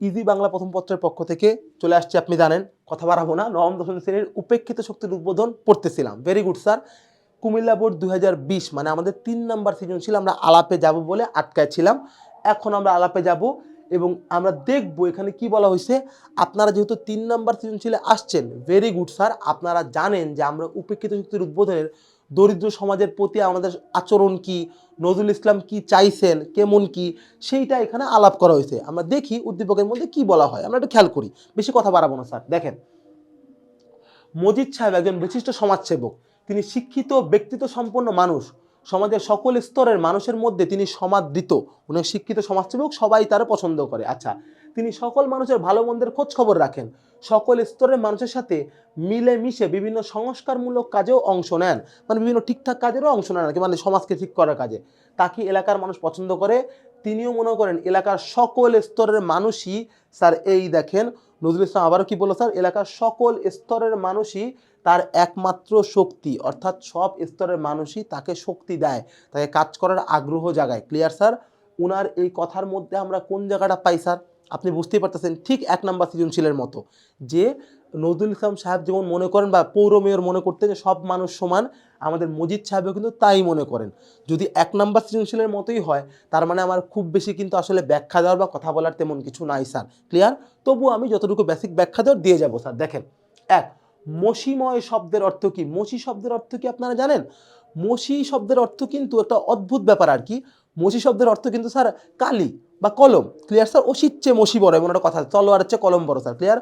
Easy Bangla প্রথম পত্রের পক্ষ থেকে চলে আসছে। আপনি জানেন, কথা বাড়াবো না। নবম দশম শ্রেণীর উপেক্ষিত শক্তির উদ্বোধন পড়তেছিলাম। Very good sir. Comilla board 2020 মানে আমাদের 3 নাম্বার সৃজনশীল আমরা আলাপে যাব বলে আটকায় ছিলাম। এখন আমরা আলাপে যাব এবং আমরা দেখব এখানে কি বলা হয়েছে। আপনারা যেহেতু 3 নাম্বার সৃজনশীলে আসছেন, ভেরি গুড স্যার। আপনারা জানেন যে আমরা উপেক্ষিত শক্তির উদ্বোধনের দরিদ্র সমাজের প্রতি আমাদের আচরণ কি, নজরুল ইসলাম কি চাইছেন, কেমন কি, সেইটা এখানে আলাপ করা হয়েছে। আমরা দেখি উদ্দীপকের মধ্যে কি বলা হয়, আমরা একটু খেয়াল করি। বেশি কথা বাড়াবো না স্যার। দেখেন, মজিদ সাহেব একজন বিশিষ্ট সমাজসেবক। তিনি শিক্ষিত, ব্যক্তিত্ব সম্পন্ন মানুষ। সমাজের সকল স্তরের মানুষের মধ্যে তিনি সমাদৃত। উনি শিক্ষিত সমাজসেবক, সবাই তারা পছন্দ করে। আচ্ছা, তিনি সকল মানুষের ভালো মন্দের খোঁজ খবর রাখেন। সকল স্তরের মানুষের সাথে মিলে মিশে বিভিন্ন সংস্কারমূলক কাজেও অংশ নেন। মানে বিভিন্ন ঠিকঠাক কাজেরও অংশ নেন আর কি, মানে সমাজকে ঠিক করার কাজে। তাকে এলাকার মানুষ পছন্দ করে। তিনিও মনে করেন এলাকার সকল স্তরের মানুষই, স্যার এই দেখেন নজরুল ইসলাম আবারও কি বলল স্যার, এলাকার সকল স্তরের মানুষই তার একমাত্র শক্তি, অর্থাৎ সব স্তরের মানুষই তাকে শক্তি দেয়, তাকে কাজ করার আগ্রহ জাগায়। Clear sir? উনার এই কথার মধ্যে আমরা কোন জায়গাটা পাই স্যার? আপনি বুঝতেই পারতেছেন, ঠিক 1 নাম্বার সৃজনশীলের মতো, যে নজরুল ইসলাম সাহেব যেমন মনে করেন বা পৌর মেয়র মনে করতেন যে সব মানুষ সমান, আমাদের মজিদ সাহেবও কিন্তু তাই মনে করেন। যদি 1 নাম্বার সৃজনশীলের মতোই হয়, তার মানে আমার খুব বেশি কিন্তু আসলে ব্যাখ্যা দেওয়ার বা কথা বলার তেমন কিছু নাই স্যার। ক্লিয়ার? তবু আমি যতটুকু বেসিক ব্যাখ্যা দেওয়ার দিয়ে যাবো স্যার। দেখেন, এক, মসিময় শব্দের অর্থ কি? মসি শব্দের অর্থ কি আপনারা জানেন? মসি শব্দের অর্থ কিন্তু একটা অদ্ভুত ব্যাপার আর কি। মসি শব্দের অর্থ কিন্তু স্যার কালি বা কলম। Clear sir? অসির চেয়ে মসি বড়, এমন একটা কথা, তলোয়ারের চেয়ে কলম বড় স্যার। ক্লিয়ার?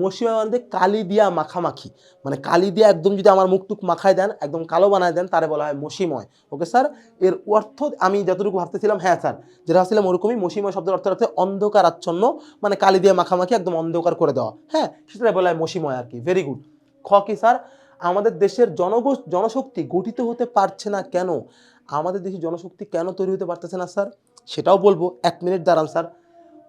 মসিময় মানে কালি দিয়া মাখামাখি, মানে কালি দিয়ে একদম যদি আমার মুখটুক মাখায় দেন, একদম কালো বানায় দেন, তারে বলা হয় মসিময়। Okay sir? এর অর্থ আমি যতটুকু ভাবতেছিলাম, হ্যাঁ স্যার, যেটা ভাবছিলাম ওরকমই। মসিময় শব্দের অর্থ হচ্ছে অন্ধকার আচ্ছন্ন, মানে কালি দিয়ে মাখামাখি একদম অন্ধকার করে দেওয়া। হ্যাঁ, সেটা বলা হয় মসিময় আর কি। Very good. খ কি স্যার? আমাদের দেশের জনশক্তি গঠিত হতে পারছে না কেন? আমাদের দেশের জনশক্তি কেন তৈরি হতে পারতেছে না স্যার? সেটাও বলবো, 1 মিনিট দাঁড়ান স্যার।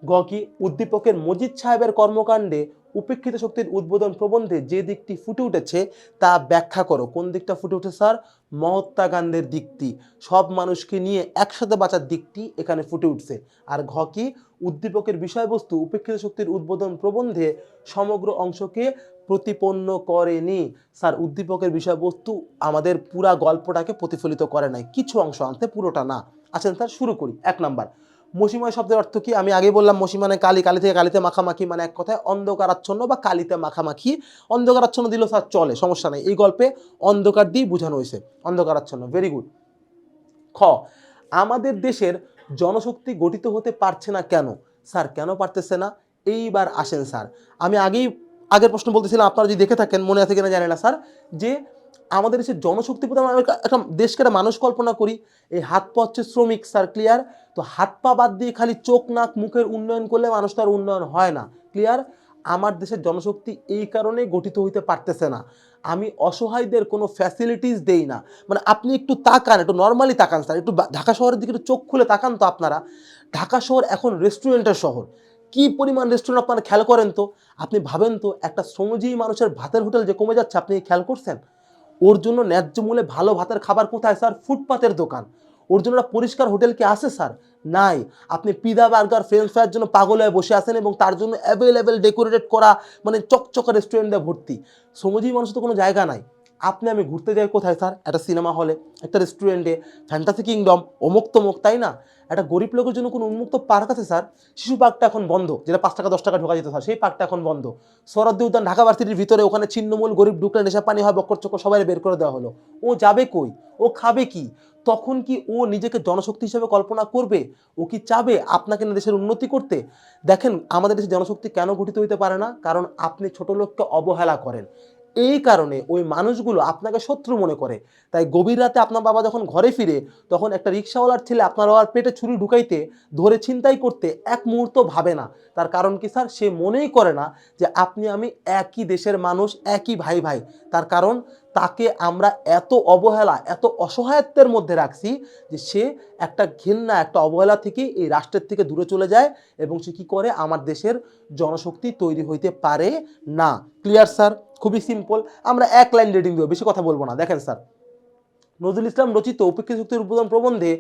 গ কি? উদ্দীপকের মজিদ সাহেবের কর্মকাণ্ডে উপেক্ষিত শক্তির উদ্বোধন প্রবন্ধে যে দিকটি ফুটে উঠেছে তা ব্যাখ্যা করো। কোন দিকটা ফুটে উঠে স্যার? মহাত্মা গান্ধীর দিকটি, সব মানুষকে নিয়ে একসাথে বাঁচার দিকটি এখানে ফুটে উঠছে। আর ঘ কি? উদ্দীপকের বিষয়বস্তু উপেক্ষিত শক্তির উদ্বোধন প্রবন্ধে সমগ্র অংশকে প্রতিপন্ন করেনি। স্যার, উদ্দীপকের বিষয়বস্তু আমাদের পুরা গল্পটাকে প্রতিফলিত করে নাই, কিছু অংশ আনতে, পুরোটা না। আসেন স্যার, শুরু করি। 1 নাম্বার, মসিময় শব্দের অর্থ কি? আমি আগে বললাম, মসি মানে কালি, কালি থেকে কালিতে মাখামাখি, মানে এক কথায় অন্ধকারাচ্ছন্ন বা কালিতে মাখামাখি। অন্ধকারাচ্ছন্ন দিলেও স্যার চলে, সমস্যা নেই। এই গল্পে অন্ধকার দিয়ে বোঝানো হয়েছে, অন্ধকারাচ্ছন্ন। Very good. খ, আমাদের দেশের জনশক্তি গঠিত হতে পারছে না কেন? স্যার, কেন পারতেছে না? এইবার আসেন স্যার, আমি আগের প্রশ্ন বলতেছিলাম, আপনারা যদি দেখে থাকেন, মনে আছে কিনা জানি না স্যার, যে আমাদের দেশের জনশক্তি প্রধান একটা দেশকে একটা মানুষ কল্পনা করি। এই হাত পা হচ্ছে শ্রমিক স্যার। ক্লিয়ার? তো হাত পা বাদ দিয়ে খালি চোখ নাক মুখের উন্নয়ন করলে মানুষটার উন্নয়ন হয় না। ক্লিয়ার? আমার দেশের জনশক্তি এই কারণে গঠিত হইতে পারতেছে না, আমি অসহায়দের কোনো ফ্যাসিলিটিস দেই না। মানে আপনি একটু তাকান, একটু নর্মালি তাকান স্যার, একটু ঢাকা শহরের দিকে একটু চোখ খুলে তাকান তো আপনারা। ঢাকা শহর এখন রেস্টুরেন্টের শহর। কি পরিমাণ রেস্টুরেন্ট আপনারা খেয়াল করেন তো। আপনি ভাবেন তো, একটা শ্রমজীবী মানুষের ভাতের হোটেল যে কমে যাচ্ছে, আপনি খেয়াল করছেন? ওর জন্য ন্যায্য মূল্যে ভালো ভাতের খাবার কোথায় স্যার? ফুটপাতের দোকান। ওর জন্য পরিষ্কার হোটেল কি আছে স্যার? নাই। আপনি পিজা বার্গার ফ্রেঞ্চ ফ্রাইয়ের জন্য পাগল হয়ে বসে আছেন এবং তার জন্য অ্যাভেলেবেল ডেকোরেটেড করা মানে চকচকা রেস্টুরেন্টে ভর্তি। শ্রমজীবী মানুষের তো কোনো জায়গা নাই। আপনি আমি ঘুরতে যাই কোথায় স্যার? একটা সিনেমা হলে, একটা রেস্টুরেন্টে, ফ্যান্টাসি কিংডম, অমুক তমুক, তাই না? একটা গরিব লোকের জন্য কোনো উন্মুক্ত পার্ক আছে স্যার? শিশু পার্কটা এখন বন্ধ, যেটা 5 টাকা 10 টাকা ঢোকা যেত স্যার, সেই পার্কটা এখন বন্ধ। সোহরাওয়ার্দী উদ্যান ঢাকা ভার্সিটির ভিতরে, ওখানে ছিন্নমূল গরিব ঢুকলে নেশা পানি হয়, বক্কর চক্কর সবাই বের করে দেওয়া হলো। ও যাবে কই? ও খাবে কি? তখন কি ও নিজেকে জনশক্তি হিসেবে কল্পনা করবে? ও কি চাবে আপনাকে না দেশের উন্নতি করতে? দেখেন, আমাদের দেশের জনশক্তি কেন গঠিত হইতে পারে না? কারণ আপনি ছোট লোককে অবহেলা করেন। এই কারণে ওই মানুষগুলো আপনাকে শত্রু মনে করে। তাই গভীর রাতে আপনার বাবা যখন ঘরে ফিরে, তখন একটা রিক্সাওয়ালার ছেলে আপনার বাবার পেটে ছুরি ঢুকাইতে, ধরে ছিনতাই করতে এক মুহূর্ত ভাবে না। তার কারণ কি স্যার? সে মনেই করে না যে আপনি আমি একই দেশের মানুষ, একই ভাই ভাই। তার কারণ তাকে আমরা এত অবহেলা, এত অসহায়ত্বের মধ্যে রাখছি যে সে একটা ঘৃণা, একটা অবহেলা থেকে এই রাষ্ট্রের থেকে দূরে চলে যায় এবং সে কী করে? আমার দেশের জনশক্তি তৈরি হইতে পারে না। Clear sir? খুবই সিম্পল। আমরা 1 লাইন রিডিং দেবো, বেশি কথা বলবো না। দেখেন স্যার, নজরুল ইসলাম রচিত উপেক্ষিত শক্তির উদ্বোধন প্রবন্ধে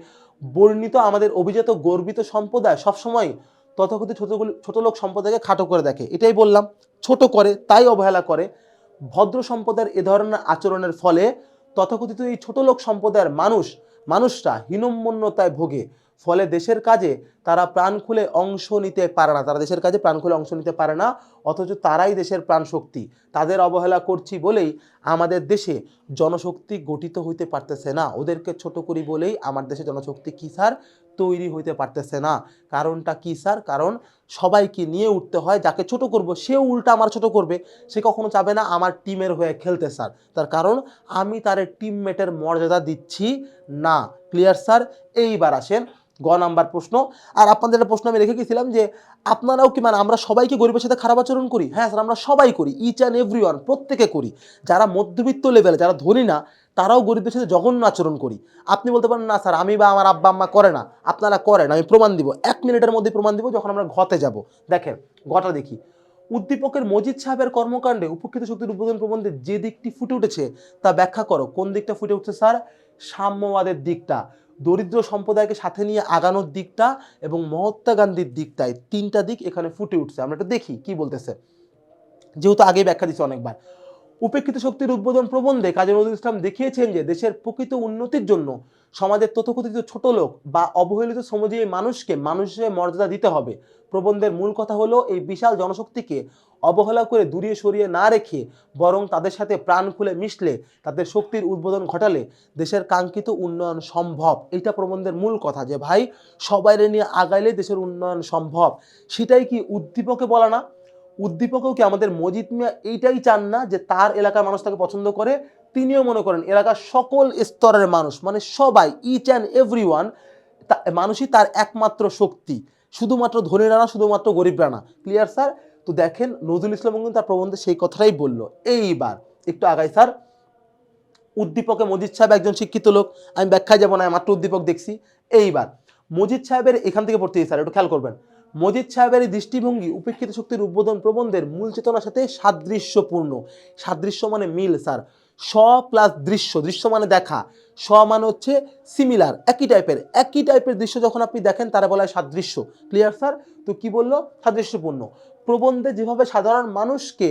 বর্ণিত আমাদের অভিজাত গর্বিত সম্প্রদায় সবসময় তথাকথিত ছোট লোক সম্প্রদায়কে খাটো করে দেখে, এটাই বললাম, ছোট করে তাই অবহেলা করে। ভদ্র সম্প্রদায়ের এ ধরনের আচরণের ফলে তথাকথিত এই ছোট লোক সম্প্রদায়ের মানুষরা হীনম্মন্যতায় ভোগে, ফলে দেশের কাজে তারা প্রাণ খুলে অংশ নিতে পারে না, তারা দেশের কাজে প্রাণ খুলে অংশ নিতে পারে না, অথচ তারাই দেশের প্রাণ শক্তি। তাদের অবহেলা করছি বলেই আমাদের দেশে জনশক্তি গঠিত হইতে পারতেছে না, ওদেরকে ছোট করি বলেই আমার দেশে জনশক্তি কি স্যার তৈরি হইতে পারতেছে না। কারণটা কি স্যার? কারণ সবাইকে নিয়ে উঠতে হয়, যাকে ছোট করব সেও উল্টা আমার ছোট করবে, সে কখনো চাবে না আমার টিমের হয়ে খেলতে স্যার, তার কারণ আমি তার টিমমেটের মর্যাদা দিচ্ছি না। Clear sir? এইবার আসেন গ নাম্বার প্রশ্ন। আর আপনাদের একটা প্রশ্ন আমি রেখে গেছিলাম যে আপনারাও কি মানে আমরা সবাইকে গরিবের সাথে খারাপ আচরণ করি? হ্যাঁ স্যার, আমরা সবাই করি, ইচ অ্যান্ড এভরিওয়ান, প্রত্যেকে করি। যারা মধ্যবিত্ত লেভেলে, যারা ধনী না, তারাও গরিবদের সাথে জঘন্য আচরণ করি। আপনি বলতে পারেন না স্যার আমি বা আমার আব্বা আম্মা করে না, আপনারা করেন, আমি প্রমাণ দিব, 1 মিনিটের মধ্যে প্রমাণ দিব যখন আমরা ঘতে যাব। দেখেন গটা দেখি। উদ্দীপকের মজিদ সাহেবের কর্মকাণ্ডে উপেক্ষিত শক্তির উদ্বোধন প্রবন্ধে যে দিকটি ফুটে উঠেছে তা ব্যাখ্যা করো। কোন দিকটা ফুটে উঠছে স্যার? সাম্যবাদের দিকটা, দরিদ্র সম্প্রদায়কে সাথে নিয়ে আগানোর দিকটা এবং মহাত্মা গান্ধীর দিকটায়, 3টা দিক এখানে ফুটে উঠছে। আমরা একটু দেখি কি বলতেছে, যেহেতু আগে ব্যাখ্যা দিচ্ছে অনেকবার। উপেক্ষিত শক্তির উদ্বোধন প্রবন্ধে কাজী নজরুল ইসলাম দেখিয়েছেন যে দেশের প্রকৃত উন্নতির জন্য সমাজের তথাকথিত ছোট লোক বা অবহেলিত শ্রমজীবী মানুষকে মানুষের মর্যাদা দিতে হবে। প্রবন্ধের মূল কথা হলো এই বিশাল জনশক্তিকে অবহেলা করে দূরে সরিয়ে না রেখে বরং তাদের সাথে প্রাণ খুলে মিশলে, তাদের শক্তির উদ্বোধন ঘটালে দেশের কাঙ্ক্ষিত উন্নয়ন সম্ভব। এইটা প্রবন্ধের মূল কথা, যে ভাই সবাই নিয়ে আগাইলে দেশের উন্নয়ন সম্ভব। সেটাই কি উদ্দীপকে বলা না? উদ্দীপকেও কি আমাদের মজিদ মিয়া এইটাই চান না যে তার এলাকার মানুষ তাকে পছন্দ করে? তিনিও মনে করেন এলাকার সকল স্তরের মানুষ, মানে সবাই, ইচ অ্যান্ড এভরিওয়ান মানুষই তার একমাত্র শক্তি, শুধুমাত্র ধনীরা না, শুধুমাত্র গরিবরা না। Clear sir? তো দেখেন নজরুল ইসলাম কিন্তু তার প্রবন্ধে সেই কথাটাই বললো। এইবার একটু আগাই স্যার। উদ্দীপকে মজিদ সাহেব একজন শিক্ষিত লোক, আমি ব্যাখ্যায় যাব না, মাত্র উদ্দীপক দেখছি। এইবার মজিদ সাহেবের এখান থেকে পড়তে স্যার একটু খেয়াল করবেন। মজিদ সাহেবের এই দৃষ্টিভঙ্গি উপেক্ষিত শক্তির উদ্বোধন প্রবন্ধের মূল চেতনার সাথে সাদৃশ্যপূর্ণ। সাদৃশ্য মানে মিল স্যার, প্লাস দৃশ্য, দৃশ্য মানে দেখা, মানে হচ্ছে সিমিলার, একই টাইপের দৃশ্য যখন আপনি দেখেন তারা বলা হয় সাদৃশ্য। Clear sir? তো কি বললো? সাদৃশ্যপূর্ণ। প্রবন্ধে যেভাবে সাধারণ মানুষকে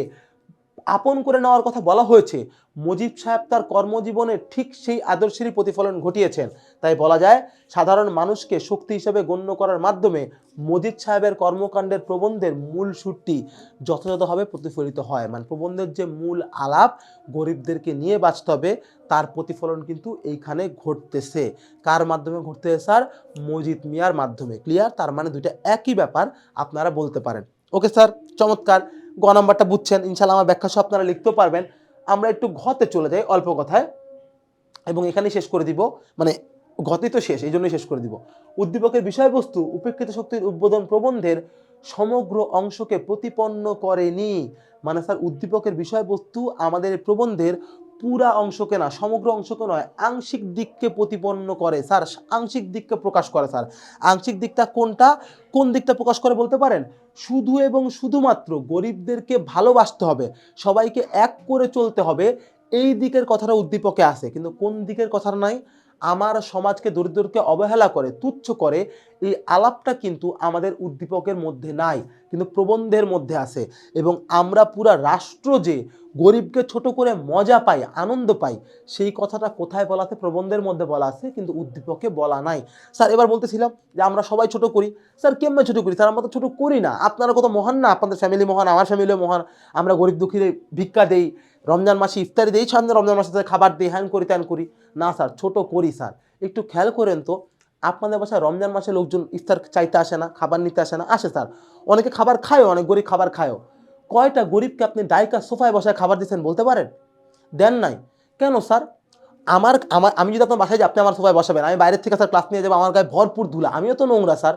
আপন করে নেওয়ার কথা বলা হয়েছে, মুজিব সাহেব তার কর্মজীবনে ঠিক সেই আদর্শেরই প্রতিফলন ঘটিয়েছেন। তাই বলা যায় সাধারণ মানুষকে শক্তি হিসেবে গণ্য করার মাধ্যমে মুজিব সাহেবের কর্মকাণ্ডের প্রবন্ধের মূল সুরটি যথাযথভাবে প্রতিফলিত হয়। মানে প্রবন্ধের যে মূল আলাপ গরিবদেরকে নিয়ে বাঁচতে হবে, তার প্রতিফলন কিন্তু এইখানে ঘটতেছে। কার মাধ্যমে ঘটতেছে স্যার? মজিদ মিয়ার মাধ্যমে। ক্লিয়ার? তার মানে দুইটা একই ব্যাপার আপনারা বলতে পারেন। ওকে স্যার, চমৎকার। গ নাম্বারটা বুঝছেন, ইনশাল্লাহ আমার ব্যাখ্যা সহ আপনারা লিখতেও পারবেন। আমরা একটু ঘতে চলে যাই অল্প কথায়, এবং এখানেই শেষ করে দিব, মানে ঘতেই তো শেষ, এই জন্যই শেষ করে দিব। উদ্দীপকের বিষয়বস্তু উপেক্ষিত শক্তির উদ্বোধন প্রবন্ধের সমগ্র অংশকে প্রতিপন্ন করেনি। মানে স্যার উদ্দীপকের বিষয়বস্তু আমাদের প্রবন্ধের পুরা অংশকে না, সমগ্র অংশকে নয়, আংশিক দিককে প্রতিপন্ন করে স্যার, আংশিক দিককে প্রকাশ করে স্যার। আংশিক দিকটা কোনটা? কোন দিকটা প্রকাশ করে বলতে পারেন? শুধু এবং শুধুমাত্র গরিবদেরকে ভালোবাসতে হবে, সবাইকে এক করে চলতে হবে, এই দিকের কথাটা উদ্দীপকে আছে। কিন্তু কোন দিকের কথা নাই? আমার সমাজকে দরিদ্রকে অবহেলা করে, তুচ্ছ করে, এই আলাপটা কিন্তু আমাদের উদ্দীপকের মধ্যে নাই, কিন্তু প্রবন্ধের মধ্যে আছে। এবং আমরা পুরা রাষ্ট্র যে গরিবকে ছোট করে মজা পাই, আনন্দ পাই, সেই কথাটা কোথায় বলা আছে? প্রবন্ধের মধ্যে বলা আছে, কিন্তু উদ্দীপকে বলা নাই। স্যার এবার বলতেছিলাম যে আমরা সবাই ছোট করি। স্যার কেমন ছোট করি? স্যার আমরা তো ছোট করি না, আপনারা কত মহান না, আপনাদের ফ্যামিলি মহান, আমার ফ্যামিলিও মহান। আমরা গরিব দুঃখীর ভিক্ষা দেই, রমজান মাসে ইফতারি দেই, সামনে রমজান মাসে খাবার দিই, হ্যান করি ত্যান করি না স্যার, ছোট করি স্যার। একটু খেয়াল করেন তো, আপনাদের বাসায় রমজান মাসে লোকজন ইফতার চাইতে আসে না, খাবার নিতে আসে না? আসে স্যার। অনেকে খাবার খায়ও, অনেক গরিব খাবার খায়ও। কয়টা গরিবকে আপনি ডাইকা সোফায় বসায় খাবার দিচ্ছেন বলতে পারেন? দেন নাই। কেন স্যার? আমি যদি আপনার বাসায় যাই, আপনি আমার সোফায় বসাবেন, আমি বাইরের থেকে স্যার ক্লাস নিয়ে যাবো, আমার গায়ে ভরপুর ধুলা, আমিও তো নোংরা স্যার।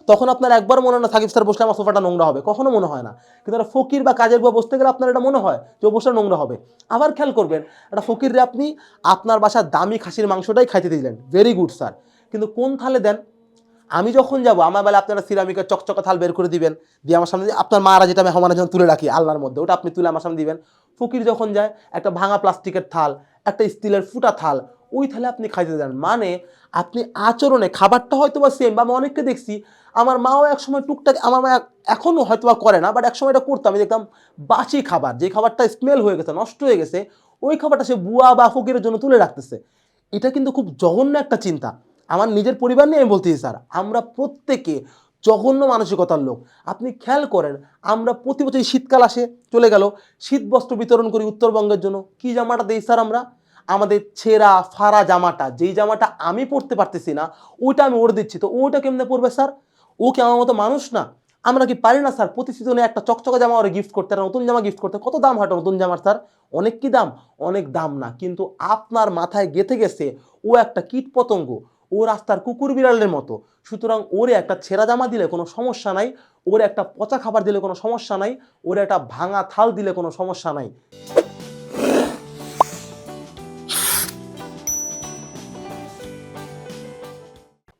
তখন আপনার একবার মনে হয় না সাকিব স্যার বসলে আমার সোফাটা নোংরা হবে? কখনো মনে হয় না। কিন্তু একটা ফকির বা কাজের বুয়া বসতে গেলে আপনার এটা মনে হয় যে ও বসলে নোংরা হবে। আবার খেয়াল করবেন, একটা ফকিররে আপনি আপনার বাসার দামি খাসির মাংসটাই খাইতে দিলেন, ভেরি গুড স্যার, কিন্তু কোন থালে দেন? আমি যখন যাব আমার বেলা আপনারা সিরামিকের চকচকা থাল বের করে দিবেন, দিয়ে আমার সামনে আপনার মারা যেটা মেহমানের জন্য তুলে রাখি আলনার মধ্যে, ওটা আপনি তুলে আমার সামনে দিবেন। ফকির যখন যায় একটা ভাঙা প্লাস্টিকের থাল, একটা স্টিলের ফুটা থাল, ওই থালে আপনি খাইতে যান। মানে আপনি আচরণে খাবারটা হয়তো বা সেম, বা আমি অনেককে দেখছি, আমার মাও একসময় টুকটাক, আমার মা এখনও হয়তো বা করে না, বাট একসময় এটা করতো, আমি দেখতাম বাসি খাবার, যে খাবারটা স্মেল হয়ে গেছে, নষ্ট হয়ে গেছে, ওই খাবারটা সে বুয়া বা ফকিরের জন্য তুলে রাখতেছে। এটা কিন্তু খুব জঘন্য একটা চিন্তা। আমার নিজের পরিবার নিয়ে আমি বলতেছি স্যার, আমরা প্রত্যেকে জঘন্য মানসিকতার লোক। আপনি খেয়াল করেন, আমরা প্রতি বছর শীতকাল আসে, চলে গেল, শীত বস্ত্র বিতরণ করি উত্তরবঙ্গের জন্য, কি জামাটা দিই স্যার আমরা? আমাদের ছেঁড়া ফাড়া জামাটা, যেই জামাটা আমি পরতে পারতেছি না, ওইটা আমি ওর দিচ্ছি, তো ওইটা কেমনে পরবে স্যার? ও কি আমার মতো মানুষ না? আমরা কি পারি না স্যার প্রতি সিজনে একটা চকচকা জামা ওরা গিফট করতে, একটা নতুন জামা গিফট করতে? কত দাম হয় নতুন জামার স্যার? অনেক কি দাম? অনেক দাম না, কিন্তু আপনার মাথায় গেঁথে গেছে ও একটা কীট পতঙ্গ, ও রাস্তার কুকুর বিড়ালের মতো। সুতরাং ওরে একটা ছেঁড়া জামা দিলে কোনো সমস্যা নাই, ওরে একটা পচা খাবার দিলে কোনো সমস্যা নাই, ওরে একটা ভাঙা থাল দিলে কোনো সমস্যা নাই।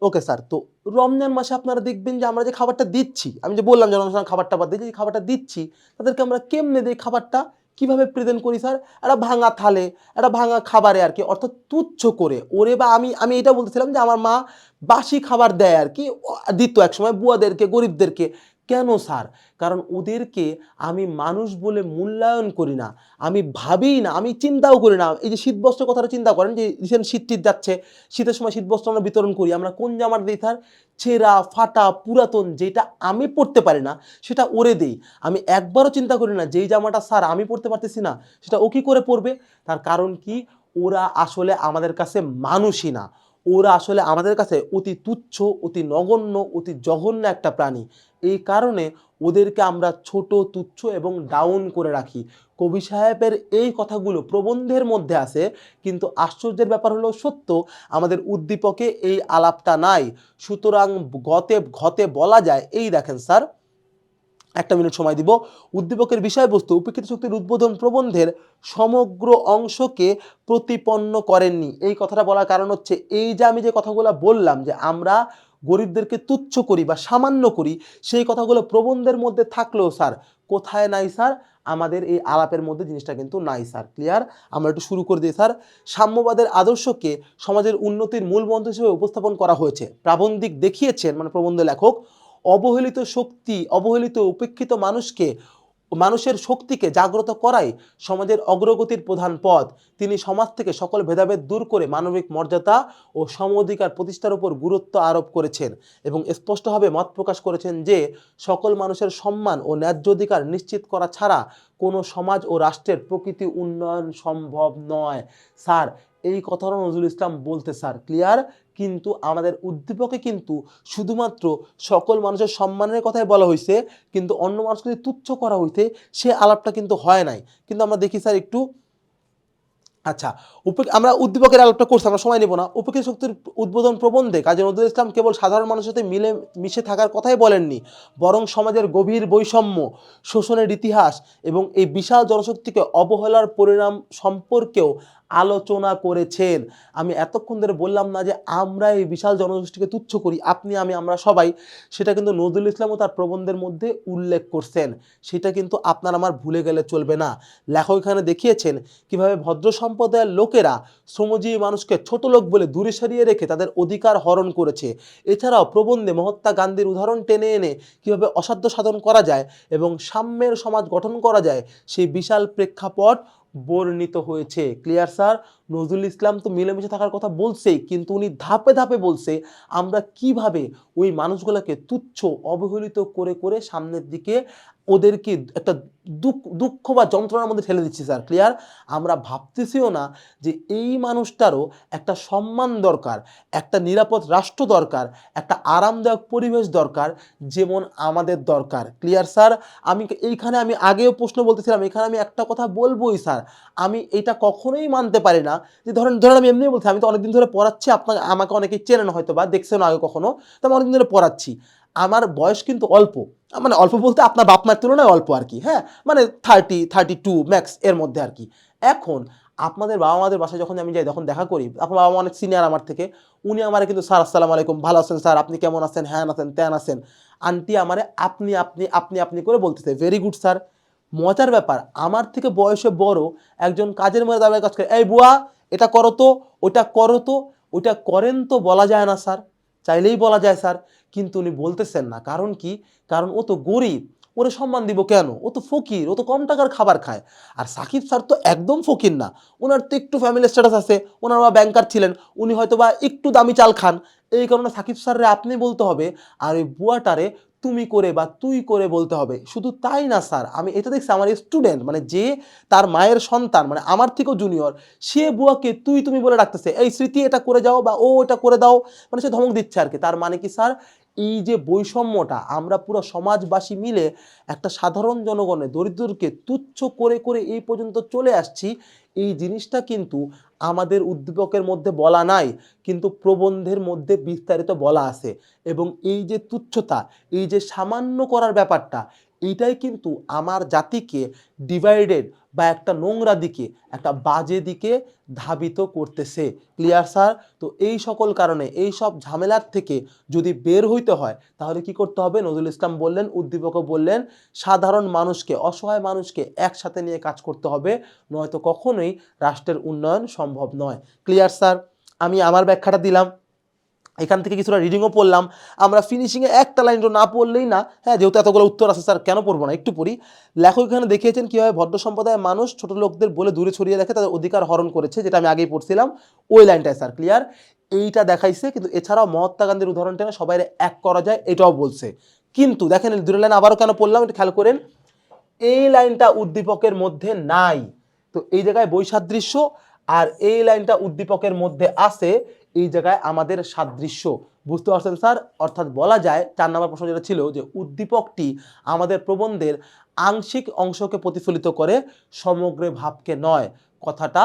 ওকে স্যার, তো রমজান মাসে আপনারা দেখবেন যে আমরা যে খাবারটা দিচ্ছি, আমি যে বললাম যে অনুষ্ঠান খাবারটা বাদ দিয়ে যে খাবারটা দিচ্ছি, তাদেরকে আমরা কেমনে দিই খাবারটা, কিভাবে প্রেজেন্ট করি স্যার? একটা ভাঙা থালে, একটা ভাঙা খাবারে আর কি, অর্থাৎ তুচ্ছ করে। ওরে বা আমি আমি এটা বলতেছিলাম যে আমার মা বাসি খাবার দেয় আর কি, দিত একসময় বুয়াদেরকে, গরিবদেরকে। কেন স্যার? কারণ ওদেরকে আমি মানুষ বলে মূল্যায়ন করি না, আমি ভাবিই না, আমি চিন্তাও করি না। এই যে শীতবস্ত্রের কথাটা চিন্তা করেন, যে রিসেন্ট শীত টিত যাচ্ছে, শীতের সময় শীতবস্ত্র আমরা বিতরণ করি, আমরা কোন জামাটা দিই স্যার? ছেঁড়া ফাটা পুরাতন, যেটা আমি পরতে পারি না সেটা ওরে দেই। আমি একবারও চিন্তা করি না যেই জামাটা স্যার আমি পরতে পারতেছি না সেটা ও কি করে পরবে। তার কারণ কি, ওরা আসলে আমাদের কাছে মানুষই না, ওরা আসলে আমাদের কাছে অতি তুচ্ছ, অতি নগণ্য, অতি জঘন্য একটা প্রাণী। এই কারণে ওদেরকে আমরা ছোট, তুচ্ছ এবং ডাউন করে রাখি। কবি সাহেবের এই কথাগুলো প্রবন্ধের মধ্যে আছে, কিন্তু আশ্চর্যের ব্যাপার হলো সত্য, আমাদের উদ্দীপকে এই আলাপটা নাই। সুতরাং গতে ঘতে বলা যায়, এই দেখেন স্যার, একটা মিনিট সময় দিব। উদ্দীপকের বিষয়বস্তু উপেক্ষিত শক্তির উদ্বোধন প্রবন্ধের সমগ্র অংশকে প্রতিপন্ন করেননি। এই কথাটা বলার কারণ হচ্ছে, এই যে আমি যে কথাগুলো বললাম যে আমরা গরিবদেরকে তুচ্ছ করি বা সামান্য করি, সেই কথাগুলো প্রবন্ধের মধ্যে থাকলেও স্যার কোথায় নাই স্যার? আমাদের এই আলাপের মধ্যে জিনিসটা কিন্তু নাই স্যার। ক্লিয়ার? আমরা একটু শুরু করে দিই স্যার। সাম্যবাদের আদর্শকে সমাজের উন্নতির মূল মন্ত্র হিসেবে উপস্থাপন করা হয়েছে। প্রাবন্ধিক দেখিয়েছেন, মানে প্রবন্ধ লেখক, অবহেলিত শক্তি, অবহেলিত উপেক্ষিত মানুষের শক্তিকে জাগ্রত করাই সমাজের অগ্রগতির প্রধান পথ। তিনি সমাজ থেকে সকল ভেদাভেদ দূর করে মানবিক মর্যাদা ও সম অধিকার প্রতিষ্ঠার উপর গুরুত্ব আরোপ করেছেন এবং স্পষ্টভাবে মত প্রকাশ করেছেন যে সকল মানুষের সম্মান ও ন্যায্য অধিকার নিশ্চিত করা ছাড়া কোনো সমাজ ও রাষ্ট্রের প্রকৃতি উন্নয়ন সম্ভব নয়। স্যার, এই কথাটা নজরুল ইসলাম বলতে স্যার। ক্লিয়ার? কিন্তু আমাদের উদ্দীপকে কিন্তু শুধুমাত্র সকল মানুষের সম্মানের কথাই বলা হয়েছে, কিন্তু অন্য মানুষকে যদি তুচ্ছ করা হইতে সে আলাপটা কিন্তু হয় নাই। কিন্তু আমরা দেখি স্যার একটু, আচ্ছা, আমরা উদ্দীপকের আলাপটা করছি, আমরা সময় নেব না। উপেক্ষিত শক্তির উদ্বোধন প্রবন্ধে কাজী নজরুল ইসলাম কেবল সাধারণ মানুষের সাথে মিলে মিশে থাকার কথাই বলেননি, বরং সমাজের গভীর বৈষম্য, শোষণের ইতিহাস এবং এই বিশাল জনশক্তিকে অবহেলার পরিণাম সম্পর্কেও আলোচনা করেছেন। আমি এতক্ষণ ধরে বললাম না যে আমরা এই বিশাল জনগোষ্ঠীকে তুচ্ছ করি, আপনি আমি আমরা সবাই, সেটা কিন্তু নজরুল ইসলামও তার প্রবন্ধের মধ্যে উল্লেখ করছেন। সেটা কিন্তু আপনার আমার ভুলে গেলে চলবে না। লেখক এখানে দেখিয়েছেন কিভাবে ভদ্র সম্প্রদায়ের লোকেরা শ্রমজীবী মানুষকে ছোট লোক বলে দূরে সরিয়ে রেখে তাদের অধিকার হরণ করেছে। এছাড়াও প্রবন্ধে মহাত্মা গান্ধীর উদাহরণ টেনে এনে কিভাবে অসাধ্য সাধন করা যায় এবং সাম্যের সমাজ গঠন করা যায় সেই বিশাল প্রেক্ষাপট বর্ণিত হয়েছে। Clear sir? নজরুল ইসলাম তো মিলেমিশে থাকার কথা বলছেই, কিন্তু উনি ধাপে ধাপে বলছে আমরা কিভাবে ওই মানুষগুলোকে তুচ্ছ অবহেলিত করে করে সামনের দিকে ওদেরকে একটা দুঃখ বা যন্ত্রণার মধ্যে ঠেলে দিচ্ছি স্যার। ক্লিয়ার? আমরা ভাবতেছিও না যে এই মানুষটারও একটা সম্মান দরকার, একটা নিরাপদ রাষ্ট্র দরকার, একটা আরামদায়ক পরিবেশ দরকার, যেমন আমাদের দরকার। Clear sir? এইখানে আমি আগেও প্রশ্ন বলতেছিলাম, এখানে আমি একটা কথা বলবোই স্যার, আমি এটা কখনোই মানতে পারি না যে ধরেন ধরেন আমি এমনি বলছি, আমি তো অনেকদিন ধরে পড়াচ্ছি, আমাকে অনেকেই চেনেন হয়তো বা দেখছেন আগে কখনো, তো আমি অনেকদিন ধরে পড়াচ্ছি। আমার বয়স কিন্তু অল্প, মানে অল্প বলতে আপনার বাপ মায়ের তুলনায় অল্প আর কি, হ্যাঁ, মানে 30-32 ম্যাক্স এর মধ্যে আর কি। এখন আপনাদের বাবা মাদের বাসায় যখন আমি যাই, তখন দেখা করি, আপনার বাবা মা অনেক সিনিয়র আমার থেকে, উনি আমারে কিন্তু স্যার আসসালামু আলাইকুম, ভালো আছেন স্যার, আপনি কেমন আছেন, হ্যান আছেন ত্যান আছেন। আন্টি আমারে আপনি আপনি আপনি আপনি করে বলতেছে, ভেরি গুড স্যার। মজার ব্যাপার, আমার থেকে বয়সে বড় একজন কাজের মধ্যে দাঁড়িয়ে কাজ করে, এই বুয়া এটা করো তো, ওটা করো তো, ওটা করেন তো বলা যায় না স্যার, চাইলেই বলা যায় স্যার, কিন্তু উনি বলতেছেন না। কারণ কি? কারণ ও তো গরিব, ওরে সম্মান দিব কেন? ও তো ফকির, ও তো কম টাকার খাবার খায়। আর সাকিব স্যার তো একদম ফকির না, ওনার তো একটু ফ্যামিলি স্ট্যাটাস আছে, ওনার বাবা ব্যাংকার ছিলেন, উনি হয়তো বা একটু দামি চাল খান। এই কারণে সাকিব স্যাররে আপনি বলতে হবে, আর ওই বুয়াটারে তুমি করে বা তুই করে বলতে হবে। শুধু তাই না স্যার, আমি এটা দেখছি আমার স্টুডেন্ট, মানে যে তার মায়ের সন্তান, মানে আমার থেকেও জুনিয়র, সে বুয়াকে তুই তুমি বলে ডাকতেছে, এই স্মৃতি এটা করে যাও বা ও এটা করে দাও, মানে সে ধমক দিচ্ছে আর কি। তার মানে কি স্যার, এই যে বৈষম্যটা আমরা পুরো সমাজবাসী মিলে একটা সাধারণ জনগণের দরিদ্রকে তুচ্ছ করে করে এই পর্যন্ত চলে আসছি, এই জিনিসটা কিন্তু আমাদের উদ্দীপকের মধ্যে বলা নাই, কিন্তু প্রবন্ধের মধ্যে বিস্তারিত বলা আছে। এবং এই যে তুচ্ছতা, এই যে সামান্য করার ব্যাপারটা, এইটাই কিন্তু আমার জাতিকে ডিভাইডেড বা একটা নোংরা দিকে, একটা বাজে দিকে ধাবিত করতেছে। Clear sir? তো এই সকল কারণে এই সব ঝামেলার থেকে যদি বের হইতে হয়, তাহলে কি করতে হবে? নজরুল ইসলাম বললেন, উদ্দীপকও বললেন, সাধারণ মানুষকে, অসহায় মানুষকে একসাথে নিয়ে কাজ করতে হবে, নয়তো কখনোই রাষ্ট্রের উন্নয়ন সম্ভব নয়। Clear sir? আমি আমার ব্যাখ্যাটা দিলাম, এখান থেকে কিছুটা রিডিংও পড়লাম। আমরা ফিনিশিংয়ে একটা লাইন না পড়লেই না, হ্যাঁ, যেহেতু এতগুলো উত্তর আছে স্যার কেন পড়বো না, একটু পড়ি। লেখক এখানে দেখিয়েছেন কীভাবে ভদ্র সম্প্রদায়ের মানুষ ছোট লোকদের বলে দূরে ছড়িয়ে রেখে তাদের অধিকার হরণ করেছে, যেটা আমি আগেই পড়ছিলাম, ওই লাইনটায় স্যার। ক্লিয়ার? এইটা দেখাইছে, কিন্তু এছাড়াও মহাত্মা গান্ধীর উদাহরণ টেনে সবাই এক করা যায়, এটাও বলছে। কিন্তু দেখেন দুটো লাইন আবারও কেন পড়লাম, একটু খেয়াল করেন, এই লাইনটা উদ্দীপকের মধ্যে নাই। তো এই জায়গায় বৈসাদৃশ্য, আর এই লাইনটা উদ্দীপকের মধ্যে আছে, এই জায়গায় আমাদের সাদৃশ্য। বুঝতে পারছেন স্যার? অর্থাৎ বলা যায় 4 নম্বর প্রশ্ন যেটা ছিল, যে উদ্দীপকটি আমাদের প্রবন্ধের আংশিক অংশকে প্রতিফলিত করে, সমগ্র ভাবকে নয়। কথাটা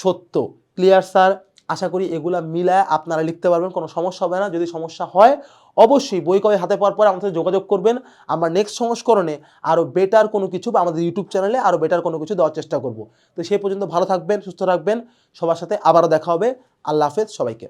সত্য। Clear sir? আশা করি এগুলা মিলায় আপনারা লিখতে পারবেন, কোনো সমস্যা হবে না। যদি সমস্যা হয় অবশ্যই বই কবে হাতে পাওয়ার পরে আমাদের যোগাযোগ করবেন। আমরা নেক্সট সংস্করণে আরও বেটার কোনো কিছু, বা আমাদের ইউটিউব চ্যানেলে আরও বেটার কোনো কিছু দেওয়ার চেষ্টা করব। তো সেই পর্যন্ত ভালো থাকবেন, সুস্থ থাকবেন, সবার সাথে আবারও দেখা হবে। আল্লাহ হাফেজ সবাইকে।